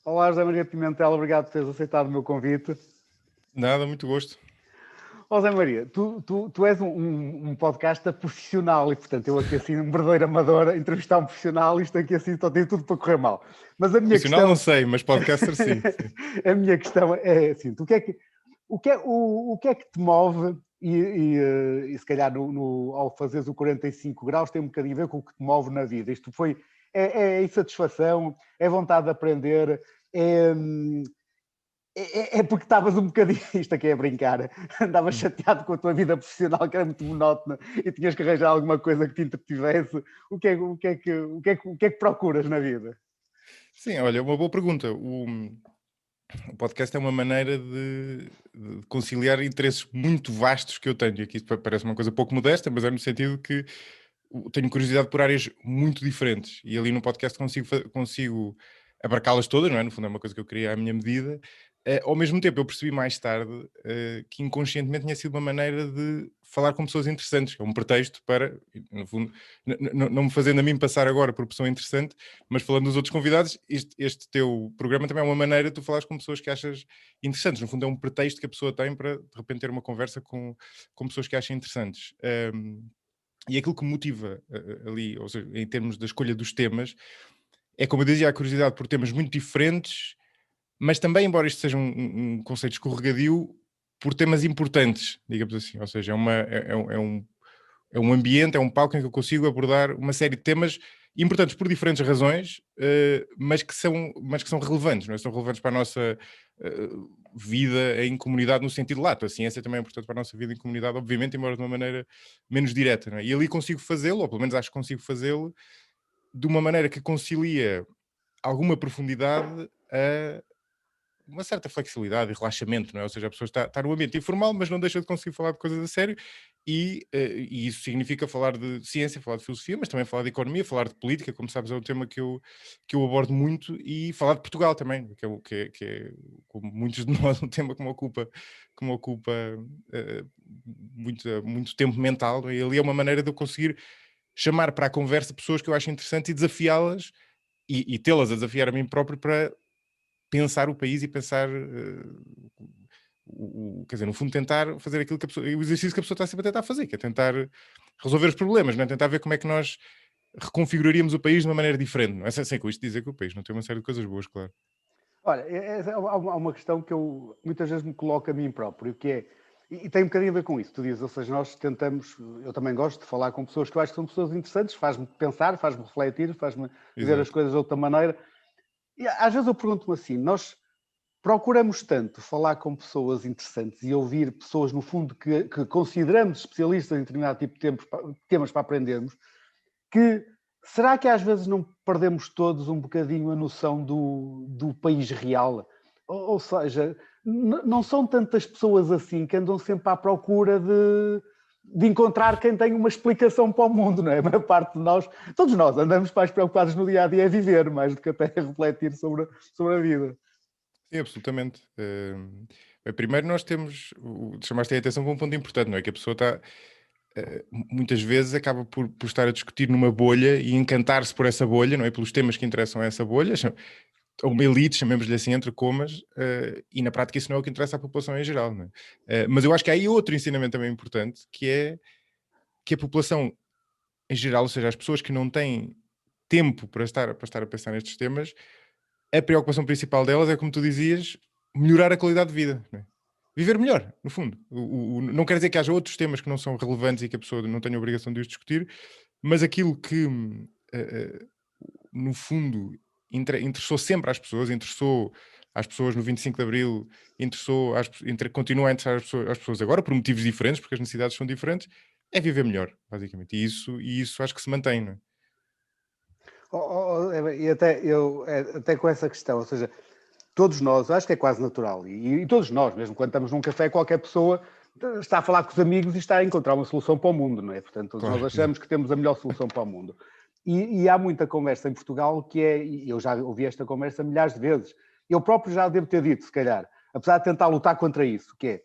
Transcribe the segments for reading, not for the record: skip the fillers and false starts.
Olá, José Maria Pimentel, obrigado por teres aceitado o meu convite. Nada, muito gosto. José Maria, tu és um podcaster profissional e, portanto, eu aqui assim, um verdadeiro amador, a entrevistar um profissional, isto aqui assim, só tem tudo para correr mal. Mas a minha Profissional questão... não sei, mas podcaster sim. A minha questão é assim, o que é que te move e se calhar ao fazeres o 45 graus tem um bocadinho a ver com o que te move na vida. Isto foi, é insatisfação, é vontade de aprender, é porque estavas um bocadinho, isto aqui é a brincar, andavas chateado com a tua vida profissional que era muito monótona e tinhas que arranjar alguma coisa que te entretivesse. O que é que procuras na vida? Sim, olha, uma boa pergunta. O podcast é uma maneira de conciliar interesses muito vastos que eu tenho. Aqui parece uma coisa pouco modesta, mas é no sentido que tenho curiosidade por áreas muito diferentes. E ali no podcast consigo abarcá-las todas, não é? No fundo é uma coisa que eu queria à minha medida. Ao mesmo tempo, eu percebi mais tarde que inconscientemente tinha sido uma maneira de falar com pessoas interessantes, que é um pretexto para, no fundo, não me fazendo a mim passar agora por pessoa interessante, mas falando dos outros convidados, este teu programa também é uma maneira de tu falares com pessoas que achas interessantes. No fundo, é um pretexto que a pessoa tem para, de repente, ter uma conversa com pessoas que acham interessantes. E aquilo que me motiva ali, ou seja, em termos da escolha dos temas, é, como eu dizia, a curiosidade por temas muito diferentes, mas também, embora isto seja um conceito escorregadio, por temas importantes, digamos assim. Ou seja, é um ambiente, é um palco em que eu consigo abordar uma série de temas importantes por diferentes razões, mas que são relevantes, não é? São relevantes para a nossa vida em comunidade no sentido lato. A ciência também é importante para a nossa vida em comunidade, obviamente, embora de uma maneira menos direta, não é? E ali consigo fazê-lo, ou pelo menos acho que consigo fazê-lo, de uma maneira que concilia alguma profundidade a uma certa flexibilidade e relaxamento, não é? Ou seja, a pessoa está no ambiente informal, mas não deixa de conseguir falar de coisas a sério, e isso significa falar de ciência, falar de filosofia, mas também falar de economia, falar de política, como sabes, é um tema que eu abordo muito, e falar de Portugal também, que é, como muitos de nós, um tema que me ocupa muito tempo mental, não é? E ali é uma maneira de eu conseguir chamar para a conversa pessoas que eu acho interessantes e desafiá-las, e tê-las a desafiar a mim próprio para pensar o país e pensar, quer dizer, no fundo tentar fazer aquilo que o exercício que a pessoa está sempre a tentar fazer, que é tentar resolver os problemas, não é? Tentar ver como é que nós reconfiguraríamos o país de uma maneira diferente, não é? Sem com isto dizer que o país não tem uma série de coisas boas, claro. Olha, há uma questão que eu muitas vezes me coloco a mim próprio, que é, e tem um bocadinho a ver com isso, tu dizes, ou seja, nós tentamos, eu também gosto de falar com pessoas que eu acho que são pessoas interessantes, faz-me pensar, faz-me refletir, faz-me ver as Exato. coisas de outra maneira, e às vezes eu pergunto-me assim, nós procuramos tanto falar com pessoas interessantes e ouvir pessoas, no fundo, que consideramos especialistas em determinado tipo de temas para aprendermos, que será que às vezes não perdemos todos um bocadinho a noção do país real? Ou seja, não são tantas pessoas assim que andam sempre à procura de encontrar quem tem uma explicação para o mundo, não é? A maior parte de nós, todos nós, andamos mais preocupados no dia a dia a viver, mais do que até a refletir sobre a vida. Sim, absolutamente. Primeiro nós temos, chamaste a atenção para um ponto importante, não é? Que a pessoa está, muitas vezes acaba por estar a discutir numa bolha e encantar-se por essa bolha, não é? Pelos temas que interessam a essa bolha, ou uma elite, chamemos-lhe assim, entre comas, e na prática isso não é o que interessa à população em geral, não é? Mas eu acho que há aí outro ensinamento também importante, que é que a população em geral, ou seja, as pessoas que não têm tempo para estar a pensar nestes temas, a preocupação principal delas é, como tu dizias, melhorar a qualidade de vida, não é? Viver melhor, no fundo. Não quer dizer que haja outros temas que não são relevantes e que a pessoa não tenha a obrigação de os discutir, mas aquilo que, no fundo, interessou sempre às pessoas, interessou às pessoas no 25 de Abril, continua a interessar às pessoas agora, por motivos diferentes, porque as necessidades são diferentes, é viver melhor, basicamente. E isso acho que se mantém, não é? E até com essa questão, ou seja, todos nós, acho que é quase natural, e todos nós, mesmo quando estamos num café, qualquer pessoa está a falar com os amigos e está a encontrar uma solução para o mundo, não é? Portanto, todos nós Claro, achamos exato. que temos a melhor solução para o mundo. E há muita conversa em Portugal que é, e eu já ouvi esta conversa milhares de vezes, eu próprio já devo ter dito, se calhar, apesar de tentar lutar contra isso, que é,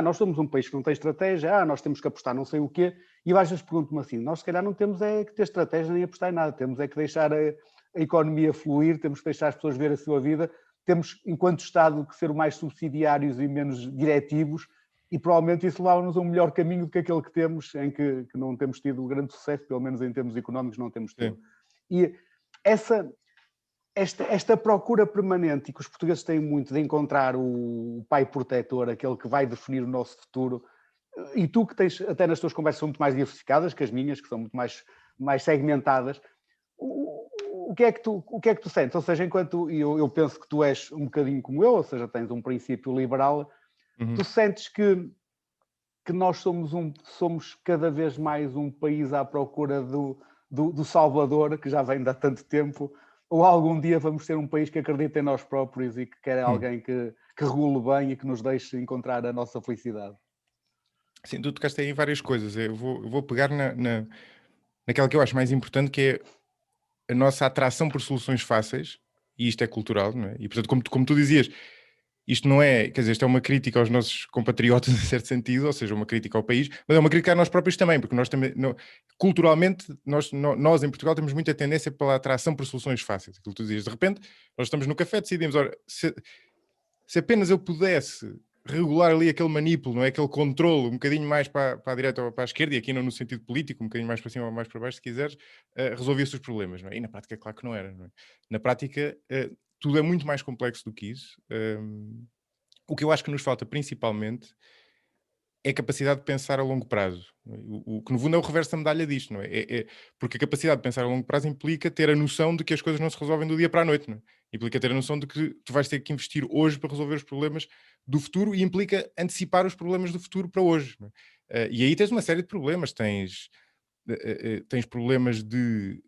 nós somos um país que não tem estratégia, nós temos que apostar não sei o quê, e eu às vezes pergunto-me assim, nós se calhar não temos é que ter estratégia nem apostar em nada, temos é que deixar a economia fluir, temos que deixar as pessoas ver a sua vida, temos, enquanto Estado, que ser mais subsidiários e menos diretivos, e provavelmente isso leva-nos a um melhor caminho do que aquele que temos, em que não temos tido grande sucesso, pelo menos em termos económicos não temos tido. Sim. E esta procura permanente, e que os portugueses têm muito, de encontrar o pai protetor, aquele que vai definir o nosso futuro, e tu que tens, até nas tuas conversas, são muito mais diversificadas que as minhas, que são muito mais segmentadas, o que é que tu sentes? Ou seja, enquanto eu penso que tu és um bocadinho como eu, ou seja, tens um princípio liberal, tu sentes que nós somos cada vez mais um país à procura do Salvador, que já vem de há tanto tempo, ou algum dia vamos ser um país que acredita em nós próprios e que quer alguém que regule bem e que nos deixe encontrar a nossa felicidade? Sim, tu tocaste aí em várias coisas. Eu vou pegar naquela que eu acho mais importante, que é a nossa atração por soluções fáceis, e isto é cultural, não é? E portanto, como tu dizias, isto não é, quer dizer, isto é uma crítica aos nossos compatriotas, em certo sentido, ou seja, uma crítica ao país, mas é uma crítica a nós próprios também, porque nós também, culturalmente, nós em Portugal temos muita tendência pela atração por soluções fáceis. Aquilo que tu dizias, de repente, nós estamos no café, decidimos, ora, se apenas eu pudesse regular ali aquele manipulo, não é? Aquele controle um bocadinho mais para a direita ou para a esquerda, e aqui não no sentido político, um bocadinho mais para cima ou mais para baixo, se quiseres, resolvia-se os problemas, não é? E na prática, claro que não era, não é? Na prática, tudo é muito mais complexo do que isso. O que eu acho que nos falta principalmente é a capacidade de pensar a longo prazo. O que no fundo é o reverso da medalha disto, não é? Porque a capacidade de pensar a longo prazo implica ter a noção de que as coisas não se resolvem do dia para a noite, não é? Implica ter a noção de que tu vais ter que investir hoje para resolver os problemas do futuro, e implica antecipar os problemas do futuro para hoje, não é? E aí tens uma série de problemas. Tens problemas de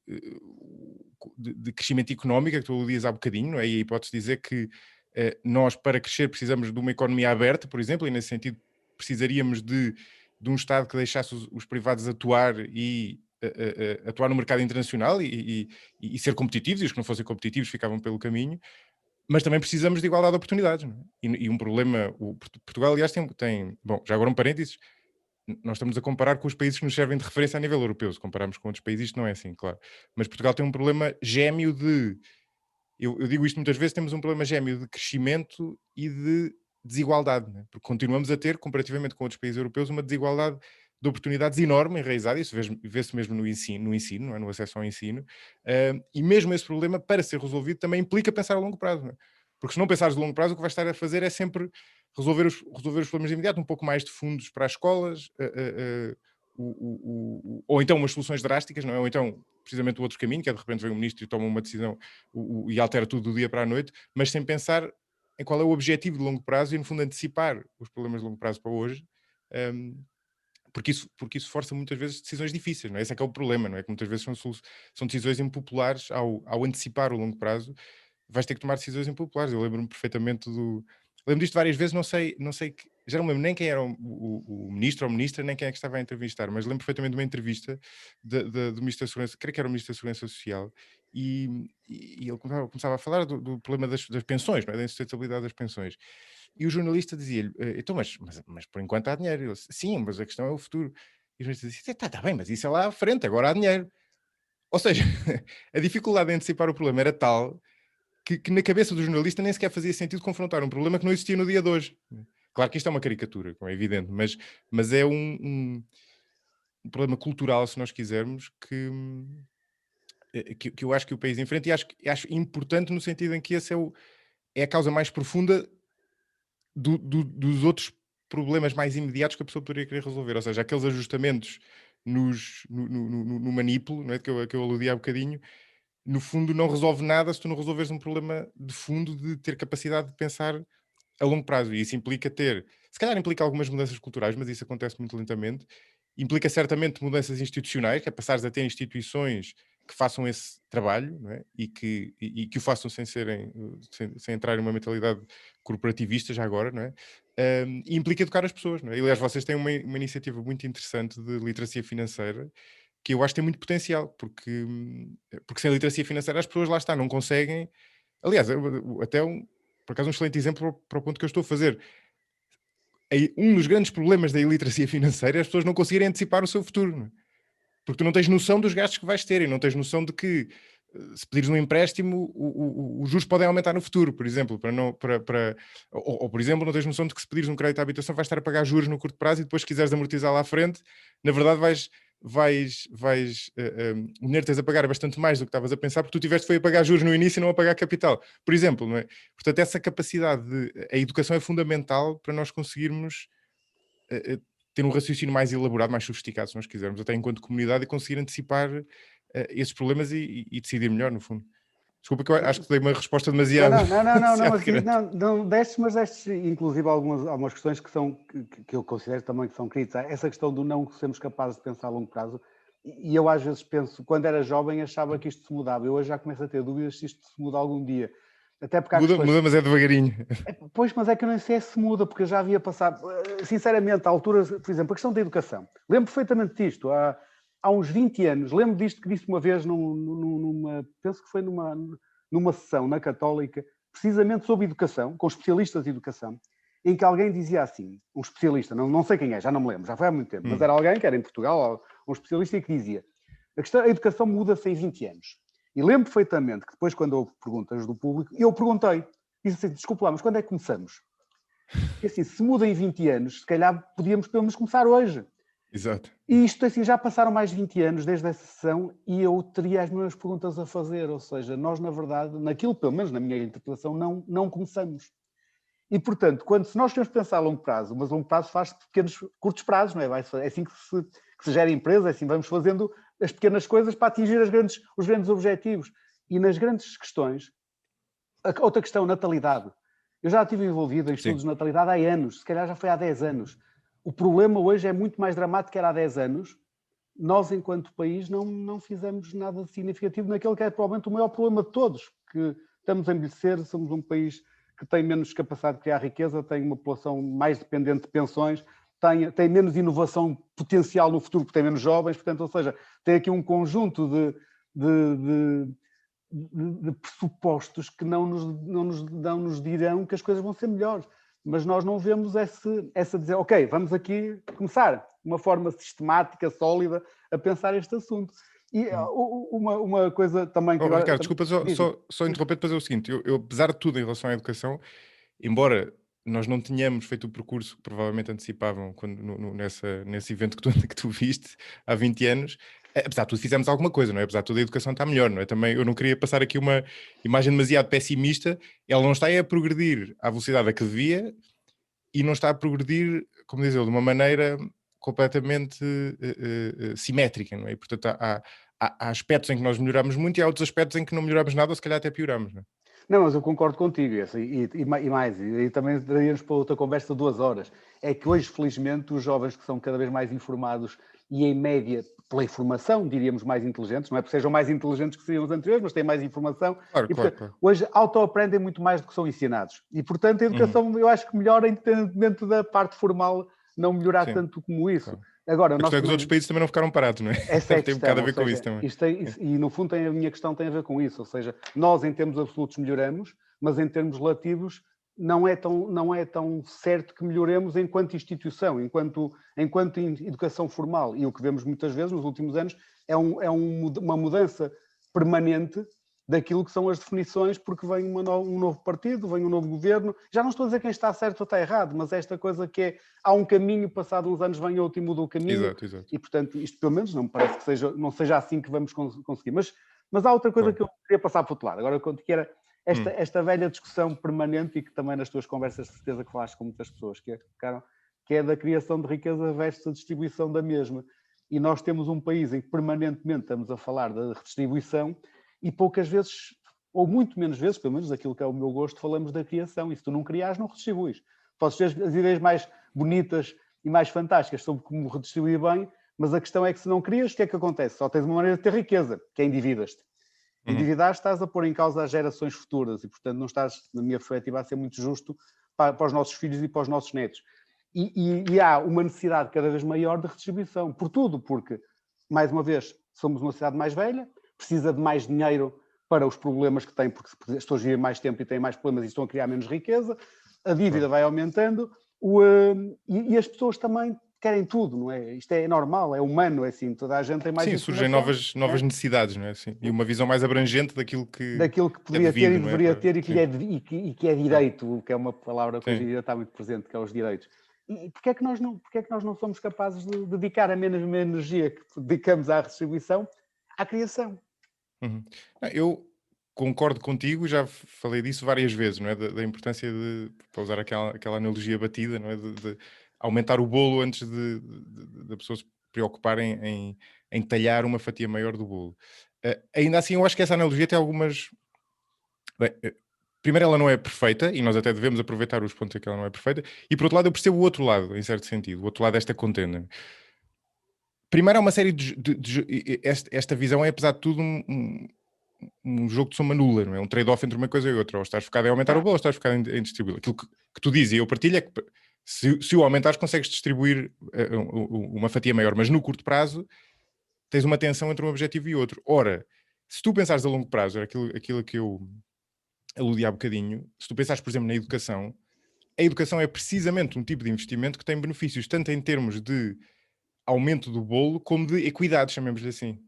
crescimento económico, que tu aludias há bocadinho, não é? E aí podes dizer que nós, para crescer, precisamos de uma economia aberta, por exemplo, e nesse sentido precisaríamos de um Estado que deixasse os privados atuar e atuar no mercado internacional e ser competitivos, e os que não fossem competitivos ficavam pelo caminho. Mas também precisamos de igualdade de oportunidades, não é? E um problema, Portugal, aliás, tem, bom, já agora um parênteses, nós estamos a comparar com os países que nos servem de referência a nível europeu. Se compararmos com outros países, isto não é assim, claro. Mas Portugal tem um problema gêmeo de... Eu digo isto muitas vezes, temos um problema gêmeo de crescimento e de desigualdade, né? Porque continuamos a ter, comparativamente com outros países europeus, uma desigualdade de oportunidades enorme, enraizada. Isso vê-se mesmo no ensino, não é? No acesso ao ensino. E mesmo esse problema, para ser resolvido, também implica pensar a longo prazo, não é? Porque se não pensares de longo prazo, o que vais estar a fazer é sempre resolver os problemas de imediato, um pouco mais de fundos para as escolas, ou então umas soluções drásticas, não é? Ou então precisamente o outro caminho, que é de repente vem o ministro e toma uma decisão e altera tudo do dia para a noite, mas sem pensar em qual é o objetivo de longo prazo e, no fundo, antecipar os problemas de longo prazo para hoje, porque isso força muitas vezes decisões difíceis, não é? Esse é que é o problema, não é? Que muitas vezes são decisões impopulares. Ao antecipar o longo prazo, vais ter que tomar decisões impopulares. Eu lembro-me perfeitamente lembro disto várias vezes, não sei já não lembro nem quem era o ministro ou ministra, nem quem é que estava a entrevistar, mas lembro perfeitamente de uma entrevista do Ministro da Segurança, creio que era o Ministro da Segurança Social, e ele começava a falar do problema das pensões, não é? Da insustentabilidade das pensões. E o jornalista dizia-lhe, então, mas por enquanto há dinheiro. Ele disse, sim, mas a questão é o futuro. E o jornalista dizia, está bem, mas isso é lá à frente, agora há dinheiro. Ou seja, a dificuldade de antecipar o problema era tal que na cabeça do jornalista nem sequer fazia sentido confrontar um problema que não existia no dia de hoje. Claro que isto é uma caricatura, como é evidente, mas é um problema cultural, se nós quisermos, que eu acho que o país enfrenta, e acho importante no sentido em que esse é a causa mais profunda dos outros problemas mais imediatos que a pessoa poderia querer resolver. Ou seja, aqueles ajustamentos no manipulo, não é? que eu aludi há bocadinho, no fundo não resolve nada se tu não resolveres um problema de fundo de ter capacidade de pensar a longo prazo. E isso se calhar implica algumas mudanças culturais, mas isso acontece muito lentamente. Implica certamente mudanças institucionais, que é passares a ter instituições que façam esse trabalho, não é? E que o façam sem entrar em uma mentalidade corporativista já agora, não é? E implica educar as pessoas, não é? E, aliás, vocês têm uma iniciativa muito interessante de literacia financeira, que eu acho que tem muito potencial, porque sem literacia financeira as pessoas, lá está, não conseguem. Aliás, por acaso um excelente exemplo para o ponto que eu estou a fazer. Um dos grandes problemas da iliteracia financeira é as pessoas não conseguirem antecipar o seu futuro, não é? Porque tu não tens noção dos gastos que vais ter, e não tens noção de que se pedires um empréstimo, os juros podem aumentar no futuro, por exemplo, ou, por exemplo, não tens noção de que se pedires um crédito à habitação vais estar a pagar juros no curto prazo e depois, se quiseres amortizar lá à frente, na verdade o dinheiro que tens a pagar é bastante mais do que estavas a pensar, porque tu foi a pagar juros no início e não a pagar capital, por exemplo, não é? Portanto, essa capacidade a educação é fundamental para nós conseguirmos ter um raciocínio mais elaborado, mais sofisticado, se nós quisermos, até enquanto comunidade, e conseguir antecipar esses problemas e decidir melhor, no fundo. Desculpa que eu acho que dei uma resposta demasiado não, destes inclusive algumas questões que eu considero também que são críticas. Essa questão do não sermos capazes de pensar a longo prazo, e eu às vezes penso, quando era jovem achava que isto se mudava, eu hoje já começo a ter dúvidas se isto se muda algum dia. Até porque muda, mas é devagarinho. Pois, mas é que eu nem sei se muda, porque eu já havia passado, sinceramente, à altura, por exemplo, a questão da educação. Lembro perfeitamente disto, há uns 20 anos, lembro disto que disse uma vez penso que foi numa sessão na Católica, precisamente sobre educação, com especialistas de educação, em que alguém dizia assim, um especialista, não sei quem é, já não me lembro, já foi há muito tempo, mas era alguém que era em Portugal, um especialista, e que dizia, a educação muda-se em 20 anos. E lembro perfeitamente que depois, quando houve perguntas do público, eu perguntei, disse assim, desculpa lá, mas quando é que começamos? E assim, se muda em 20 anos, se calhar podíamos pelo menos começar hoje. Exato. E isto assim, já passaram mais de 20 anos desde essa sessão e eu teria as mesmas perguntas a fazer, ou seja, nós na verdade, naquilo, pelo menos na minha interpretação, não começamos. E portanto, se nós temos que pensar a longo prazo, mas a longo prazo faz pequenos, curtos prazos, não é? É assim que se gera empresa, é assim vamos fazendo as pequenas coisas para atingir os grandes objetivos. E nas grandes questões, outra questão, natalidade. Eu já estive envolvido em estudos de natalidade há anos, se calhar já foi há 10 anos. O problema hoje é muito mais dramático que era há 10 anos. Nós, enquanto país, não fizemos nada de significativo naquele que é provavelmente o maior problema de todos, que estamos a envelhecer, somos um país que tem menos capacidade de criar riqueza, tem uma população mais dependente de pensões, tem menos inovação potencial no futuro, porque tem menos jovens, portanto, ou seja, tem aqui um conjunto de pressupostos que não nos dirão que as coisas vão ser melhores. Mas nós não vemos essa dizer, ok, vamos aqui começar de uma forma sistemática, sólida, a pensar este assunto. E uma coisa também que agora... Ricardo, desculpa só interromper para fazer o seguinte, eu apesar de tudo em relação à educação, embora nós não tínhamos feito o percurso que provavelmente antecipavam nesse evento que tu viste há 20 anos, apesar de tudo fizemos alguma coisa, não é? Apesar de tudo a educação está melhor, não é? Também eu não queria passar aqui uma imagem demasiado pessimista, ela não está a progredir à velocidade a que devia e não está a progredir, como diz eu, de uma maneira completamente simétrica, não é? E, portanto, há aspectos em que nós melhoramos muito e há outros aspectos em que não melhoramos nada ou se calhar até pioramos, não é? Não, mas eu concordo contigo, e mais, e também daríamos para outra conversa 2 horas. É que hoje, felizmente, os jovens que são cada vez mais informados e, em média, pela informação, diríamos mais inteligentes, não é porque sejam mais inteligentes que seriam os anteriores, mas têm mais informação. Claro, e, portanto, claro. Hoje autoaprendem muito mais do que são ensinados. E, portanto, a educação, eu acho que melhora independentemente da parte formal não melhorar tanto como isso. Claro. Agora, os outros países também não ficaram parados, não é? Essa é a tem questão, um bocado a ver com isso também. E no fundo a minha questão tem a ver com isso, ou seja, nós em termos absolutos melhoramos, mas em termos relativos não é tão certo que melhoremos enquanto instituição, enquanto educação formal. E o que vemos muitas vezes nos últimos anos é uma mudança permanente daquilo que são as definições, porque vem um novo partido, vem um novo governo. Já não estou a dizer quem está certo ou está errado, mas esta coisa que há um caminho, passado uns anos vem outro e muda o caminho. Exato. E, portanto, isto pelo menos não me parece que não seja assim que vamos conseguir. Mas há outra coisa que eu queria passar para o outro lado. Agora, que era esta velha discussão permanente e que também nas tuas conversas de certeza que falaste com muitas pessoas, que é da criação de riqueza versus a distribuição da mesma. E nós temos um país em que permanentemente estamos a falar da redistribuição e poucas vezes, ou muito menos vezes, pelo menos daquilo que é o meu gosto, falamos da criação. E se tu não criares, não redistribuis. Podes ter as ideias mais bonitas e mais fantásticas sobre como redistribuir bem, mas a questão é que se não crias, o que é que acontece? Só tens uma maneira de ter riqueza, que é endividas-te. Endividar estás a pôr em causa as gerações futuras e, portanto, não estás, na minha perspectiva, a ser muito justo para os nossos filhos e para os nossos netos. E há uma necessidade cada vez maior de redistribuição. Por tudo, porque, mais uma vez, somos uma sociedade mais velha, precisa de mais dinheiro para os problemas que tem, porque as pessoas vivem mais tempo e têm mais problemas e estão a criar menos riqueza, a dívida vai aumentando e as pessoas também querem tudo, não é? Isto é normal, é humano, é assim, toda a gente tem mais surgem informação, novas necessidades, não é? Sim. E uma visão mais abrangente daquilo que é poderia ter e devido, não é? deveria ter e que é direito, que é uma palavra que hoje em Sim. dia está muito presente, que é os direitos. E porquê é que nós não somos capazes de dedicar a mesma energia que dedicamos à redistribuição à criação? Uhum. Eu concordo contigo, já falei disso várias vezes, não é? Da importância de, para usar aquela analogia batida, não é? De aumentar o bolo antes da pessoa se preocupar em talhar uma fatia maior do bolo. Ainda assim, eu acho que essa analogia tem algumas. Bem, primeiro, ela não é perfeita e nós até devemos aproveitar os pontos em que ela não é perfeita, e por outro lado, eu percebo o outro lado, em certo sentido, o outro lado desta contenda. Primeiro, há uma série esta visão é, apesar de tudo, um jogo de soma nula, não é? Um trade-off entre uma coisa e outra. Ou estás focado em aumentar o bolo, ou estás focado em distribuir. Aquilo que tu dizes e eu partilho é que se o aumentares, consegues distribuir uma fatia maior, mas no curto prazo tens uma tensão entre um objetivo e outro. Ora, se tu pensares a longo prazo, era aquilo que eu aludi há bocadinho, se tu pensares, por exemplo, na educação, a educação é precisamente um tipo de investimento que tem benefícios tanto em termos de aumento do bolo como de equidade, chamemos-lhe assim.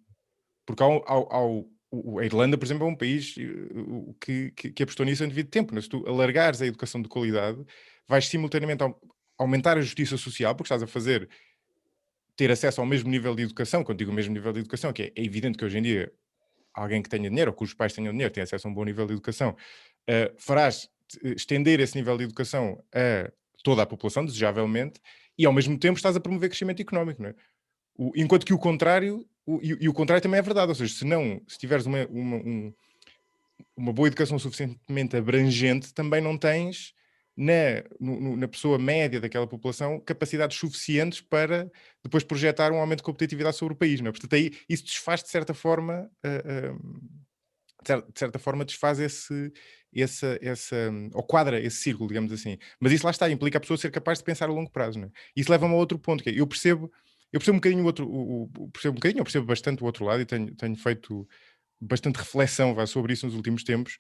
Porque a Irlanda, por exemplo, é um país que apostou nisso em devido tempo. Né? Se tu alargares a educação de qualidade, vais simultaneamente aumentar a justiça social, porque estás a fazer ter acesso ao mesmo nível de educação. Quando digo o mesmo nível de educação, que é evidente que hoje em dia alguém que tenha dinheiro ou cujos pais tenham dinheiro tem acesso a um bom nível de educação, farás estender esse nível de educação a toda a população, desejavelmente, e ao mesmo tempo estás a promover crescimento económico, não é? Enquanto que o contrário, o contrário também é verdade, ou seja, se tiveres uma boa educação suficientemente abrangente, também não tens na pessoa média daquela população capacidades suficientes para depois projetar um aumento de competitividade sobre o país, não é? Portanto, aí isso desfaz de certa forma, desfaz ou quadra esse círculo, digamos assim. Mas isso lá está, implica a pessoa ser capaz de pensar a longo prazo, não é? Isso leva-me a outro ponto, que é, eu percebo um bocadinho eu percebo bastante o outro lado e tenho feito bastante reflexão sobre isso nos últimos tempos,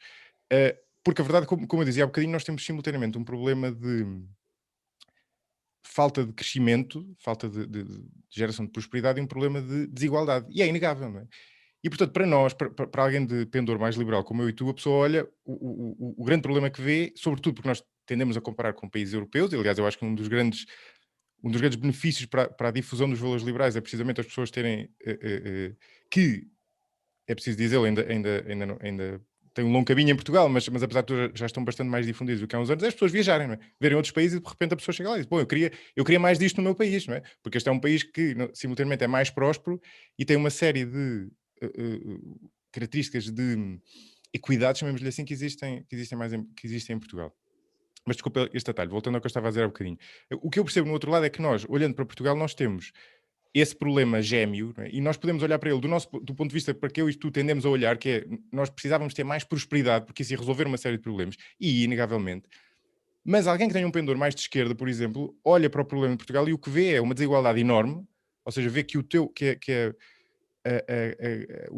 porque a verdade, como eu dizia há bocadinho, nós temos simultaneamente um problema de falta de crescimento, falta de geração de prosperidade e um problema de desigualdade. E é inegável, não é? E, portanto, para nós, para alguém de pendor mais liberal como eu e tu, a pessoa olha o grande problema que vê, sobretudo porque nós tendemos a comparar com países europeus, e aliás eu acho que um dos grandes benefícios para a difusão dos valores liberais é precisamente as pessoas terem que, é preciso dizê-lo, ainda tem um longo caminho em Portugal, mas apesar de tudo já estão bastante mais difundidos do que há uns anos, é as pessoas viajarem, não é? Verem outros países e de repente a pessoa chega lá e diz, bom, eu queria mais disto no meu país, não é? Porque este é um país que simultaneamente é mais próspero e tem uma série de características de equidade, chamemos-lhe assim, que existem em Portugal. Mas desculpa este atalho, voltando ao que eu estava a dizer há bocadinho. O que eu percebo no outro lado é que nós, olhando para Portugal, nós temos esse problema gêmeo, não é? E nós podemos olhar para ele do ponto de vista para que eu e tu tendemos a olhar, que é, nós precisávamos ter mais prosperidade, porque isso ia resolver uma série de problemas, e inegavelmente. Mas alguém que tenha um pendor mais de esquerda, por exemplo, olha para o problema de Portugal e o que vê é uma desigualdade enorme, ou seja, vê que o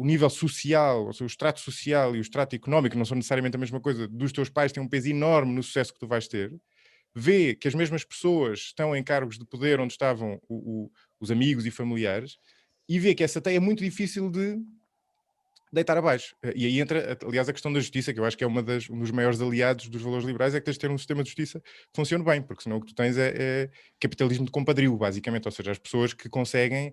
nível social, ou seja, o extrato social e o extrato económico não são necessariamente a mesma coisa dos teus pais, têm um peso enorme no sucesso que tu vais ter. Vê que as mesmas pessoas estão em cargos de poder onde estavam os amigos e familiares, e vê que essa teia é muito difícil de deitar abaixo. E aí entra, aliás, a questão da justiça, que eu acho que é um dos maiores aliados dos valores liberais, é que tens de ter um sistema de justiça que funcione bem, porque senão o que tu tens é capitalismo de compadrio, basicamente, ou seja, as pessoas que conseguem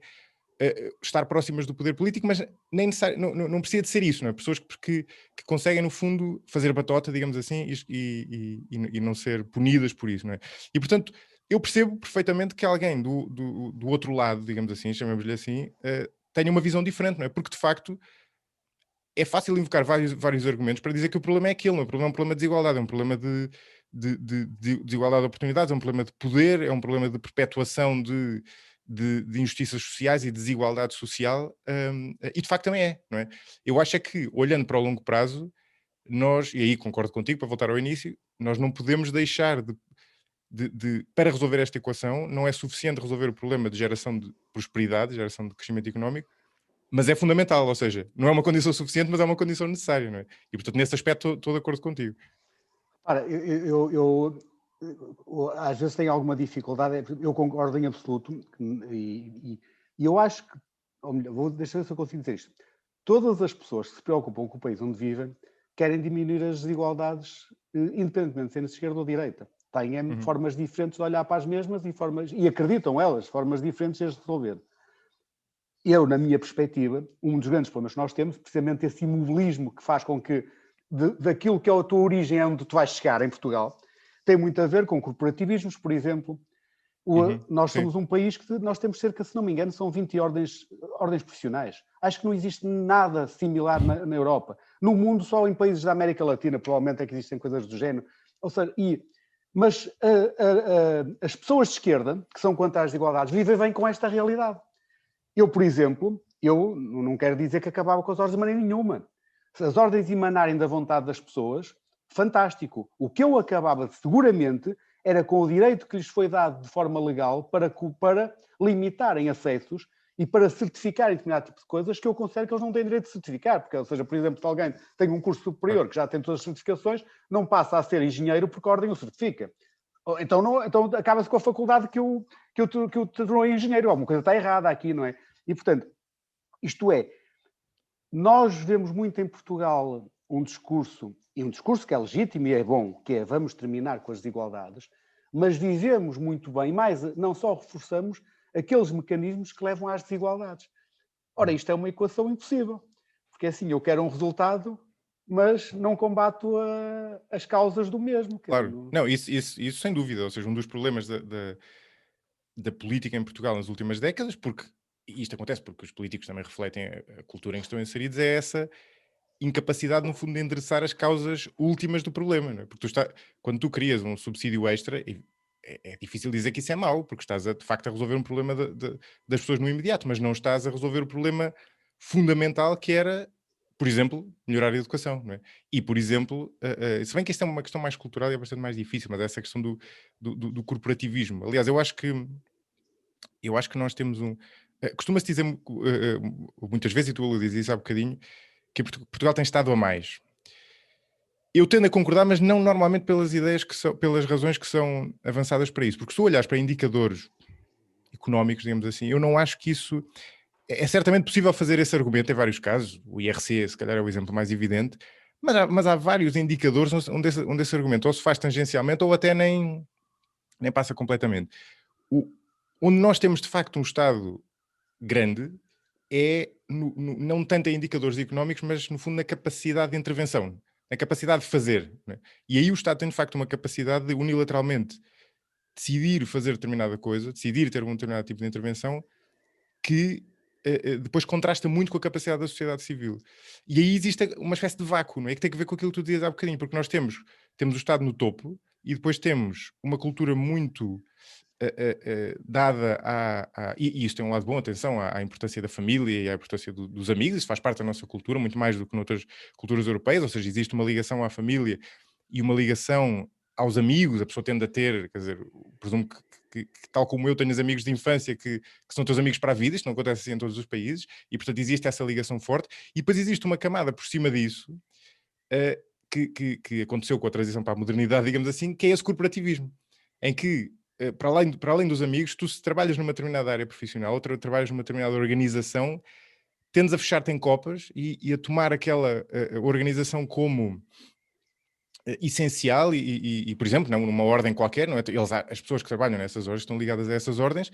estar próximas do poder político, mas nem não precisa de ser isso, não é? Pessoas que conseguem, no fundo, fazer batota, digamos assim, e não ser punidas por isso, não é? E, portanto, eu percebo perfeitamente que alguém do outro lado, digamos assim, chamemos-lhe assim, tenha uma visão diferente, não é? Porque, de facto, é fácil invocar vários argumentos para dizer que o problema é aquele, não é? O problema é um problema de desigualdade, é um problema de desigualdade de oportunidades, é um problema de poder, é um problema de perpetuação de injustiças sociais e desigualdade social, e de facto também é, não é? Eu acho é que, olhando para o longo prazo, nós, e aí concordo contigo, para voltar ao início, nós não podemos deixar para resolver esta equação, não é suficiente resolver o problema de geração de prosperidade, geração de crescimento económico, mas é fundamental, ou seja, não é uma condição suficiente, mas é uma condição necessária, não é? E portanto, nesse aspecto, estou de acordo contigo. Ora, eu às vezes tem alguma dificuldade, eu concordo em absoluto, e eu acho que, ou melhor, deixa eu ver se eu consigo dizer isto. Todas as pessoas que se preocupam com o país onde vivem querem diminuir as desigualdades, independentemente de serem de esquerda ou direita. Têm formas diferentes de olhar para as mesmas e acreditam elas, formas diferentes de as resolver. Eu, na minha perspectiva, um dos grandes problemas que nós temos, precisamente esse imobilismo que faz com que, daquilo que é a tua origem, é onde tu vais chegar em Portugal, tem muito a ver com corporativismos, por exemplo. Nós somos um país que nós temos cerca, se não me engano, são 20 ordens profissionais. Acho que não existe nada similar na Europa. No mundo, só em países da América Latina, provavelmente é que existem coisas do género. Ou seja, mas as pessoas de esquerda, que são contra as desigualdades, vivem bem com esta realidade. Eu, por exemplo, eu não quero dizer que acabava com as ordens de maneira nenhuma. Se as ordens emanarem da vontade das pessoas, fantástico. O que eu acabava seguramente era com o direito que lhes foi dado de forma legal para limitarem acessos e para certificarem determinado tipo de coisas que eu considero que eles não têm direito de certificar. Porque, ou seja, por exemplo, se alguém tem um curso superior que já tem todas as certificações, não passa a ser engenheiro porque a ordem o certifica. Então acaba-se com a faculdade que o tornou engenheiro. Alguma coisa está errada aqui, não é? E, portanto, isto é, nós vemos muito em Portugal um discurso que é legítimo e é bom, que é vamos terminar com as desigualdades, mas vivemos muito bem, não só reforçamos aqueles mecanismos que levam às desigualdades. Ora, isto é uma equação impossível, porque assim, eu quero um resultado, mas não combato as causas do mesmo. Claro, não, isso sem dúvida, ou seja, um dos problemas da política em Portugal nas últimas décadas, porque isto acontece porque os políticos também refletem a cultura em que estão inseridos, é essa incapacidade, no fundo, de endereçar as causas últimas do problema, não é? Porque quando tu crias um subsídio extra, é difícil dizer que isso é mau, porque estás de facto a resolver um problema das pessoas no imediato, mas não estás a resolver o problema fundamental que era, por exemplo, melhorar a educação, não é? E, por exemplo, se bem que isto é uma questão mais cultural e é bastante mais difícil, mas essa questão do corporativismo. Aliás, eu acho que nós temos costuma-se dizer muitas vezes, e tu dizes isso há bocadinho, que Portugal tem estado a mais. Eu tendo a concordar, mas não normalmente pelas razões que são avançadas para isso. Porque se tu olhares para indicadores económicos, digamos assim, eu não acho que isso... É certamente possível fazer esse argumento em vários casos. O IRC, se calhar, é o exemplo mais evidente. Mas há vários indicadores onde esse argumento ou se faz tangencialmente ou até nem passa completamente. Onde nós temos, de facto, um Estado grande é não tanto em indicadores económicos, mas no fundo na capacidade de intervenção, na capacidade de fazer, né? E aí o Estado tem de facto uma capacidade de unilateralmente decidir fazer determinada coisa, decidir ter um determinado tipo de intervenção que depois contrasta muito com a capacidade da sociedade civil. E aí existe uma espécie de vácuo, não é? Que tem que ver com aquilo que tu dizias há bocadinho, porque nós temos o Estado no topo e depois temos uma cultura muito dada e isto tem um lado bom, atenção, à importância da família e à importância dos amigos, isso faz parte da nossa cultura, muito mais do que noutras culturas europeias, ou seja, existe uma ligação à família e uma ligação aos amigos, a pessoa tende a ter, quer dizer, presumo que tal como eu tenho amigos de infância que são teus amigos para a vida, isto não acontece assim em todos os países, e portanto existe essa ligação forte, e depois existe uma camada por cima disso, que aconteceu com a transição para a modernidade, digamos assim, que é esse corporativismo, em que para além dos amigos, tu se trabalhas numa determinada área profissional, ou trabalhas numa determinada organização, tendes a fechar-te em copas e a tomar aquela organização como essencial e, por exemplo, não, numa ordem qualquer, não é? As pessoas que trabalham nessas ordens, estão ligadas a essas ordens,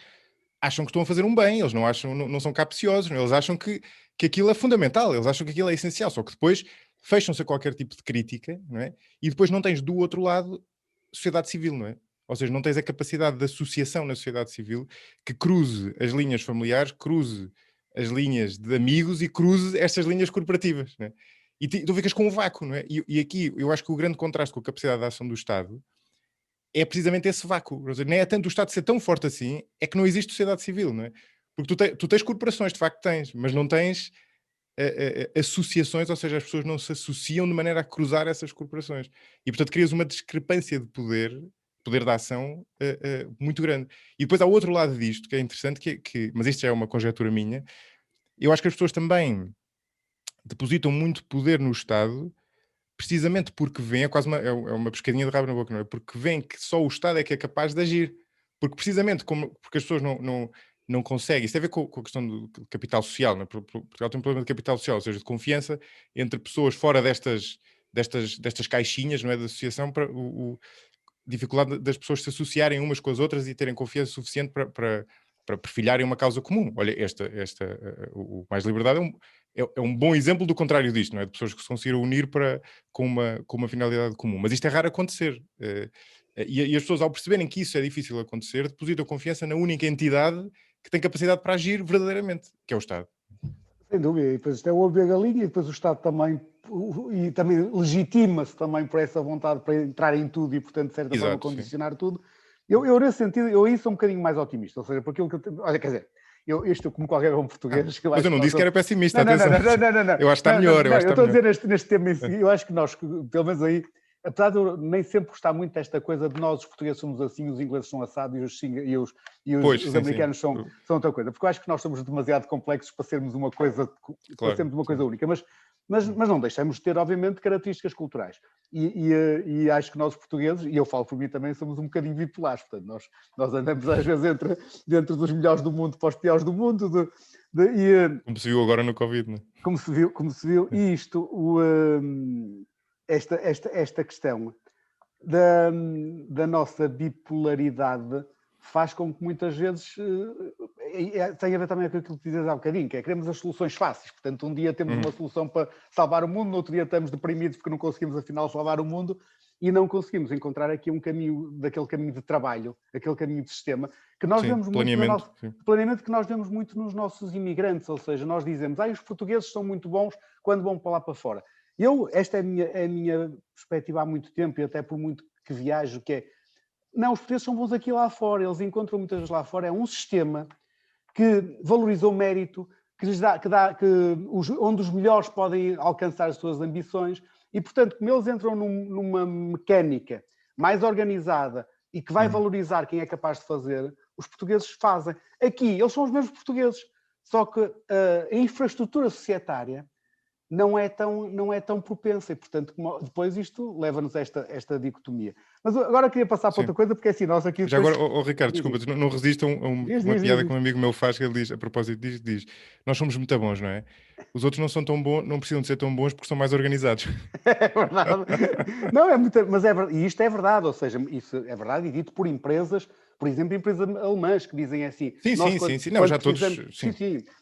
acham que estão a fazer um bem, eles não são capciosos, não é? Eles acham que aquilo é fundamental, eles acham que aquilo é essencial, só que depois fecham-se a qualquer tipo de crítica, não é? E depois não tens do outro lado sociedade civil, não é? Ou seja, não tens a capacidade de associação na sociedade civil que cruze as linhas familiares, cruze as linhas de amigos e cruze estas linhas corporativas, não é? E tu ficas com um vácuo, não é? E aqui eu acho que o grande contraste com a capacidade de ação do Estado é precisamente esse vácuo. Ou seja, nem é tanto o Estado ser tão forte assim, é que não existe sociedade civil, não é? Porque tu tens corporações, de facto tens, mas não tens associações, ou seja, as pessoas não se associam de maneira a cruzar essas corporações. E, portanto, crias uma discrepância de poder de ação muito grande. E depois há outro lado disto, que é interessante, mas isto já é uma conjectura minha, eu acho que as pessoas também depositam muito poder no Estado precisamente porque vem, é quase uma pescadinha de rabo na boca, não é? Porque vem que só o Estado é que é capaz de agir. Porque precisamente porque as pessoas não conseguem, isso tem a ver com a questão do capital social, não é? Portugal tem um problema de capital social, ou seja, de confiança entre pessoas fora destas caixinhas, não é, da associação, para dificuldade das pessoas se associarem umas com as outras e terem confiança suficiente para perfilharem uma causa comum. Olha, o Mais Liberdade é um bom exemplo do contrário disto, não é? De pessoas que se conseguiram unir com uma finalidade comum. Mas isto é raro acontecer. E as pessoas, ao perceberem que isso é difícil acontecer, depositam confiança na única entidade que tem capacidade para agir verdadeiramente, que é o Estado. Sem dúvida, e depois isto é o ovo e a galinha, e depois o Estado também, e também legitima-se também por essa vontade para entrar em tudo e, portanto, de certa forma, condicionar tudo. Eu, nesse sentido, eu aí sou um bocadinho mais otimista, ou seja, por aquilo que olha, quer dizer, isto como qualquer bom português... Mas eu não disse que era pessimista, atenção. Não. Eu acho que está melhor. Eu estou a dizer neste tema em si, eu acho que nós, pelo menos aí, apesar de eu nem sempre gostar muito desta coisa de nós, os portugueses somos assim, os ingleses são assados os americanos são outra coisa, porque eu acho que nós somos demasiado complexos para sermos uma coisa, para sermos uma coisa única, mas não deixamos de ter, obviamente, características culturais. E acho que nós, os portugueses, e eu falo por mim também, somos um bocadinho bipolares, portanto, nós andamos às vezes dentro dos melhores do mundo para os piores do mundo. Como se viu agora no Covid, não é? Como se viu, e isto, esta questão da nossa bipolaridade faz com que muitas vezes tem a ver também com aquilo que dizes há bocadinho, que é queremos as soluções fáceis. Portanto, um dia temos uma solução para salvar o mundo, no outro dia estamos deprimidos porque não conseguimos afinal salvar o mundo e não conseguimos encontrar aqui um caminho, daquele caminho de trabalho, aquele caminho de sistema, que nós vemos muito planeamento que nós vemos muito nos nossos imigrantes, ou seja, nós dizemos, os portugueses são muito bons quando vão para lá para fora. Esta é a minha perspectiva há muito tempo e até por muito que viajo, que é, não, os portugueses são bons aqui lá fora, eles encontram muitas vezes lá fora, é um sistema que valoriza o mérito, onde os melhores podem alcançar as suas ambições e, portanto, como eles entram numa mecânica mais organizada e que vai valorizar quem é capaz de fazer, os portugueses fazem. Aqui, eles são os mesmos portugueses, só que a infraestrutura societária não é tão propensa e, portanto, depois isto leva-nos a esta dicotomia. Mas agora queria passar para outra coisa, porque assim, nós aqui... Já depois... agora, Ricardo, desculpa, não resistam a uma piada que um amigo meu faz, que ele diz, a propósito diz, nós somos muito bons, não é? Os outros não são tão bons, não precisam de ser tão bons porque são mais organizados. É verdade. Não, mas e isto é verdade, ou seja, isso é verdade e dito por empresas, por exemplo, empresas alemãs que dizem assim... Sim. Não, já todos... Sim,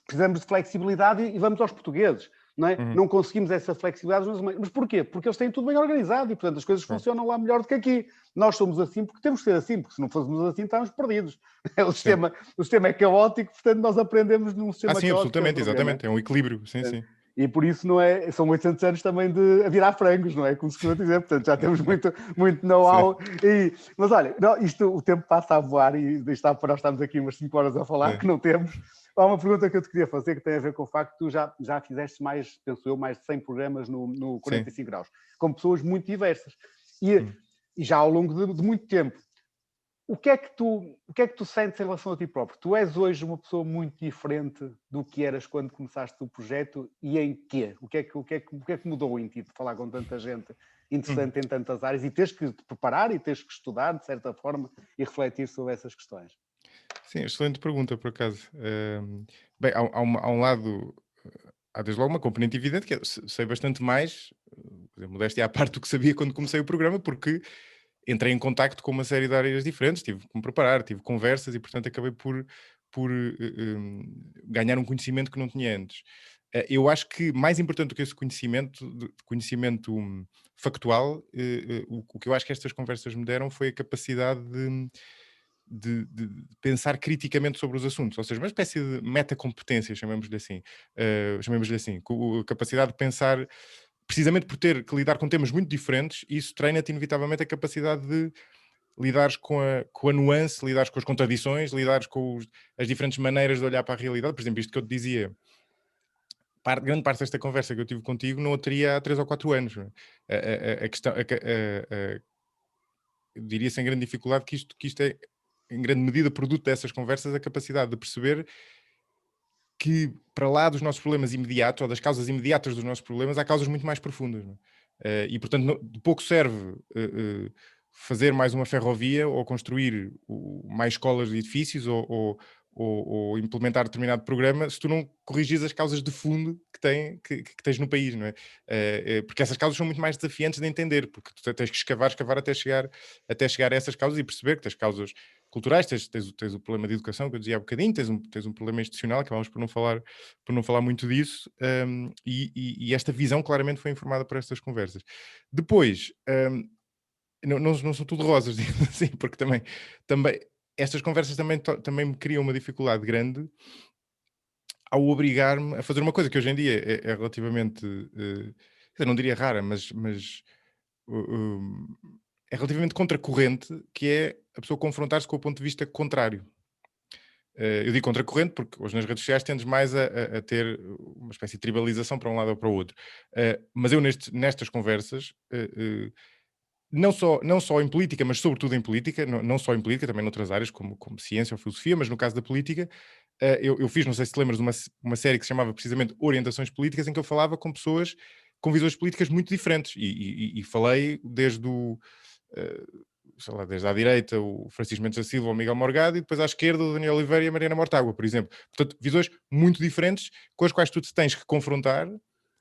precisamos de flexibilidade e vamos aos portugueses. Não é? Não conseguimos essa flexibilidade, mas porquê? Porque eles têm tudo bem organizado e, portanto, as coisas funcionam lá melhor do que aqui. Nós somos assim porque temos que ser assim, porque se não fôssemos assim estamos perdidos. O sistema é caótico, portanto, nós aprendemos num sistema caótico. Sim, absolutamente, exatamente, é um equilíbrio, sim. E por isso são 800 anos também de virar frangos, não é? Como se costuma dizer, portanto, já temos muito know-how. Mas olha, o tempo passa a voar e está para nós estarmos aqui umas 5 horas a falar, que não temos. Há uma pergunta que eu te queria fazer que tem a ver com o facto de tu já fizeste mais de 100 programas no 45 graus, com pessoas muito diversas. E já ao longo de muito tempo. O que é que tu sentes em relação a ti próprio? Tu és hoje uma pessoa muito diferente do que eras quando começaste o projeto e em quê? O que é que mudou em ti de falar com tanta gente interessante em tantas áreas e teres que te preparar e teres que estudar, de certa forma, e refletir sobre essas questões? Sim, excelente pergunta, por acaso. Bem, há um lado, há desde logo uma componente evidente, que sei bastante mais, modéstia à parte do que sabia quando comecei o programa, porque entrei em contacto com uma série de áreas diferentes, tive que me preparar, tive conversas e, portanto, acabei por ganhar um conhecimento que não tinha antes. Eu acho que mais importante do que esse conhecimento factual, o que eu acho que estas conversas me deram foi a capacidade de pensar criticamente sobre os assuntos, ou seja, uma espécie de metacompetência, chamemos-lhe assim, com a capacidade de pensar, precisamente por ter que lidar com temas muito diferentes, isso treina-te inevitavelmente a capacidade de lidares com a nuance, lidares com as contradições, lidares com as diferentes maneiras de olhar para a realidade. Por exemplo, isto que eu te dizia, grande parte desta conversa que eu tive contigo não a teria há 3 ou 4 anos. A questão, eu diria sem grande dificuldade que isto é, em grande medida, produto dessas conversas, a capacidade de perceber que, para lá dos nossos problemas imediatos, ou das causas imediatas dos nossos problemas, há causas muito mais profundas. Não é? E, portanto, de pouco serve fazer mais uma ferrovia ou construir mais escolas de edifícios ou implementar determinado programa se tu não corrigis as causas de fundo que tens no país, não é? Porque essas causas são muito mais desafiantes de entender, porque tu tens que escavar até chegar a essas causas e perceber que tens causas culturais, tens o problema de educação, que eu dizia há bocadinho, tens um problema institucional, que vamos por não falar muito disso, e esta visão claramente foi informada por estas conversas. Depois, não são tudo rosas, digamos assim, porque também estas conversas também me criam uma dificuldade grande ao obrigar-me a fazer uma coisa que hoje em dia é relativamente, eu não diria rara, mas é relativamente contracorrente, que é a pessoa confrontar-se com o ponto de vista contrário. Eu digo contracorrente porque hoje nas redes sociais tendes mais a ter uma espécie de tribalização para um lado ou para o outro. Mas eu nestas conversas, não só em política, mas sobretudo em política, não só em política, também noutras áreas como ciência ou filosofia, mas no caso da política, eu fiz, não sei se te lembras, uma série que se chamava precisamente Orientações Políticas, em que eu falava com pessoas com visões políticas muito diferentes e falei desde sei lá, desde à direita o Francisco Mendes da Silva ou o Miguel Morgado e depois à esquerda o Daniel Oliveira e a Mariana Mortágua, por exemplo. Portanto, visões muito diferentes com as quais tu te tens que confrontar,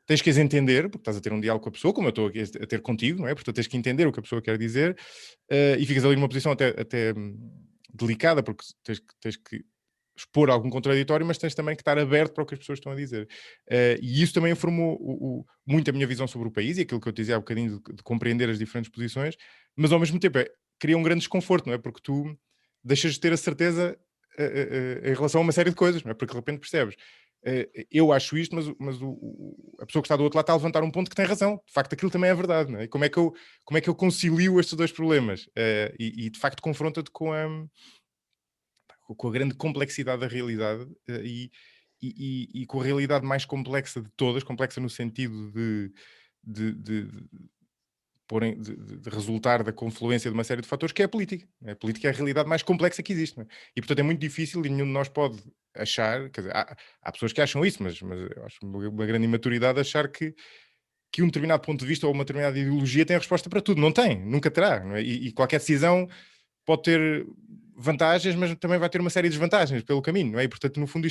tens que as entender, porque estás a ter um diálogo com a pessoa, como eu estou aqui a ter contigo, não é? Portanto, tens que entender o que a pessoa quer dizer e ficas ali numa posição até delicada, porque tens que expor algum contraditório, mas tens também que estar aberto para o que as pessoas estão a dizer. E isso também informou muito a minha visão sobre o país e aquilo que eu te dizia há bocadinho de compreender as diferentes posições, mas ao mesmo tempo cria um grande desconforto, não é? Porque tu deixas de ter a certeza em relação a uma série de coisas, não é? Porque de repente percebes, eu acho isto, mas a pessoa que está do outro lado está a levantar um ponto que tem razão. De facto, aquilo também é verdade, não é? E como é que eu concilio estes dois problemas? E de facto confronta-te com a grande complexidade da realidade e com a realidade mais complexa de todas, complexa no sentido de resultar da confluência de uma série de fatores, que é a política. A política é a realidade mais complexa que existe. Não é? E, portanto, é muito difícil e nenhum de nós pode achar, quer dizer, há pessoas que acham isso, mas eu acho uma grande imaturidade achar que um determinado ponto de vista ou uma determinada ideologia tem a resposta para tudo. Não tem, nunca terá. Não é? E qualquer decisão pode ter vantagens, mas também vai ter uma série de desvantagens pelo caminho, não é? E, portanto, no fundo,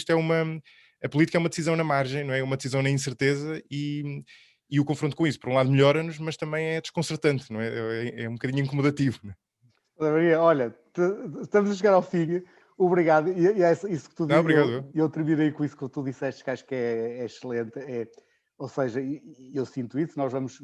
a política é uma decisão na margem, não é? Uma decisão na incerteza e o confronto com isso, por um lado, melhora-nos, mas também é desconcertante, não é? É um bocadinho incomodativo, não é? Maria, olha, estamos a chegar ao fim. Obrigado. E é isso que tu dizes. Obrigado. Eu terminei com isso que tu disseste, que acho que é excelente. Ou seja, eu sinto isso, nós vamos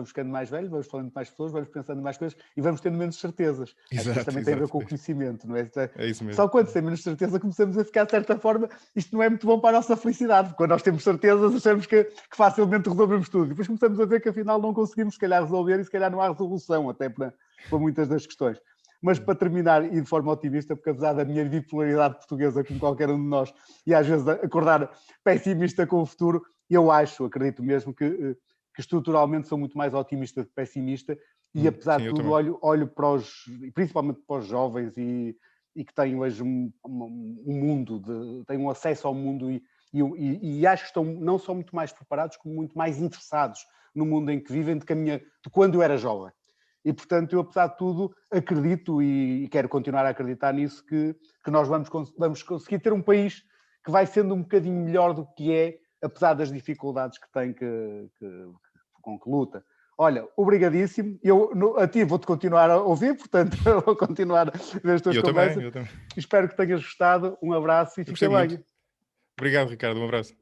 ficando mais velhos, vamos falando de mais pessoas, vamos pensando em mais coisas e vamos tendo menos certezas. Acho que isso também tem a ver com o conhecimento, não é? É isso mesmo. Só quando tem menos certeza começamos a ficar, de certa forma, isto não é muito bom para a nossa felicidade, porque quando nós temos certezas achamos que facilmente resolvemos tudo. Depois começamos a ver que afinal não conseguimos, se calhar, resolver e se calhar não há resolução até para muitas das questões. Mas para terminar, e de forma otimista, porque apesar da minha bipolaridade portuguesa, como qualquer um de nós, e às vezes acordar pessimista com o futuro, eu acredito mesmo que estruturalmente sou muito mais otimista do que pessimista e apesar de tudo olho para principalmente para os jovens e que têm hoje um mundo, têm um acesso ao mundo e acho que estão não só muito mais preparados, como muito mais interessados no mundo em que vivem de quando eu era jovem. E, portanto, eu, apesar de tudo, acredito e quero continuar a acreditar nisso, que nós vamos conseguir ter um país que vai sendo um bocadinho melhor do que é, apesar das dificuldades que tem com que luta. Olha, obrigadíssimo. A ti vou-te continuar a ouvir, portanto, vou continuar a ver as tuas conversas. Eu também. Espero que tenhas gostado. Um abraço e fica bem. Obrigado, Ricardo. Um abraço.